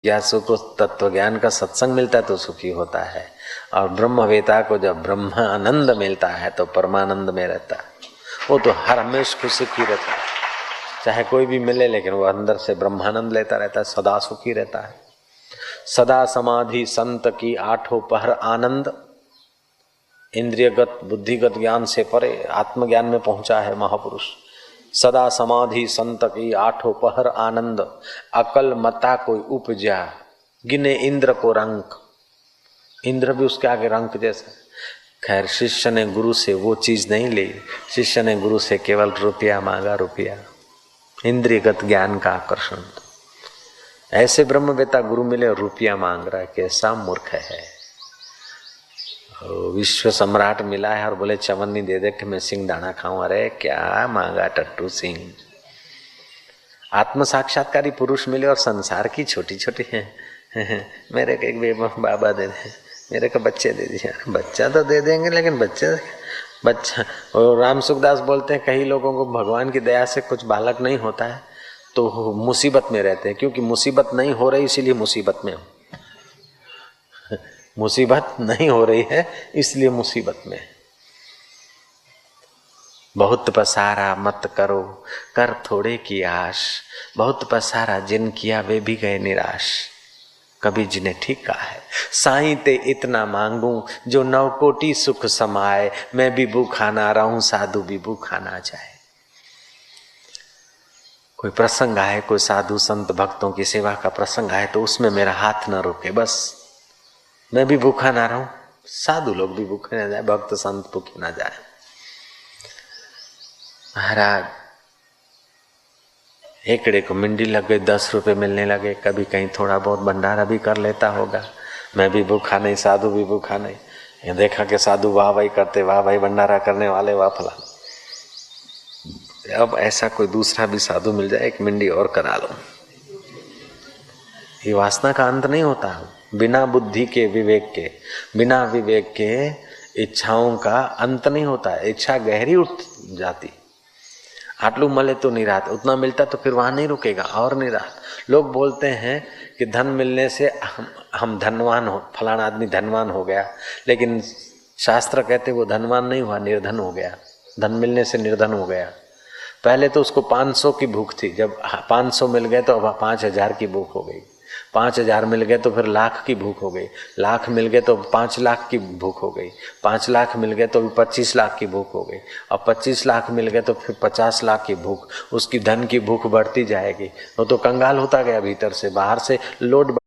जिज्ञासु को तत्व ज्ञान का सत्संग मिलता है तो सुखी होता है, और ब्रह्मवेता को जब ब्रह्मानंद मिलता है तो परमानंद में रहता है। वो तो हर हमेशा खुशी की रहता है, चाहे कोई भी मिले, लेकिन वो अंदर से ब्रह्मानंद लेता रहता है, सदा सुखी रहता है। सदा समाधि संत की आठों पहर आनंद, इंद्रियगत बुद्धिगत ज्ञान से परे आत्मज्ञान में पहुंचा है महापुरुष। सदा समाधि संत की आठों पहर आनंद, अकल मता कोई उपजा, गिने इंद्र को रंक। इंद्र भी उसके आगे रंक जैसा। खैर, शिष्य ने गुरु से वो चीज नहीं ली, शिष्य ने गुरु से केवल रुपया मांगा, रुपया, इंद्रियगत ज्ञान का आकर्षण। ऐसे ब्रह्मवेता गुरु मिले और रुपया मांग रहा है, कैसा मूर्ख है। विश्व सम्राट मिला है और बोले चवन्नी दे दे कि मैं सिंह दाना खाऊं। अरे क्या मांगा टट्टू सिंह। आत्म साक्षात्कारी पुरुष मिले और संसार की छोटी छोटी हैं मेरे को एक बाबा दे दे, मेरे को बच्चे दे दिए। बच्चा तो दे देंगे, लेकिन बच्चा और राम सुखदास बोलते हैं कई लोगों को भगवान की दया से कुछ बालक नहीं होता है तो मुसीबत में रहते हैं, क्योंकि मुसीबत नहीं हो रही इसीलिए मुसीबत में हो। मुसीबत नहीं हो रही है इसलिए मुसीबत में। बहुत पसारा मत करो कर थोड़े की आश, बहुत पसारा जिन किया वे भी गए निराश। कभी जिन्हें ठीक कहा है, साईं ते इतना मांगू जो 9 कोटि सुख समाए, मैं भी भूखा ना रहूं साधु भी भूखा ना जाए। कोई प्रसंग आए, कोई साधु संत भक्तों की सेवा का प्रसंग आए तो उसमें मेरा हाथ न रुके, बस मैं भी भूखा ना रहूं, साधु लोग भी भूखे ना जाए, भक्त संत भूखे ना जाए। महाराज एकड़े को मिंडी लग गई, 10 रुपए मिलने लगे, कभी कहीं थोड़ा बहुत भंडारा भी कर लेता होगा। मैं भी भूखा नहीं, साधु भी भूखा नहीं। ये देखा कि साधु वाह भाई करते, वाह भाई भंडारा करने वाले, वाह फलाना। अब ऐसा कोई दूसरा भी साधु मिल जाए, एक मिंडी और करा लो। ये वासना का अंत नहीं होता। बिना बुद्धि के विवेक के, बिना विवेक के इच्छाओं का अंत नहीं होता। इच्छा गहरी उठ जाती। आटलू मले तो निरात, उतना मिलता तो फिर वहां नहीं रुकेगा और निरात। लोग बोलते हैं कि धन मिलने से हम धनवान हो, फलाना आदमी धनवान हो गया, लेकिन शास्त्र कहते वो धनवान नहीं हुआ, निर्धन हो गया। धन मिलने से निर्धन हो गया। पहले तो उसको 500 की भूख थी, जब 500 मिल गए तो अब 5000 की भूख हो गई। 5000 मिल गए तो फिर लाख की भूख हो गई। लाख मिल गए तो 5 लाख की भूख हो गई। 5 लाख मिल गए तो 25 लाख की भूख हो गई। अब 25 लाख मिल गए तो फिर 50 लाख की भूख। उसकी धन की भूख बढ़ती जाएगी। वो तो कंगाल होता गया भीतर से, बाहर से लोड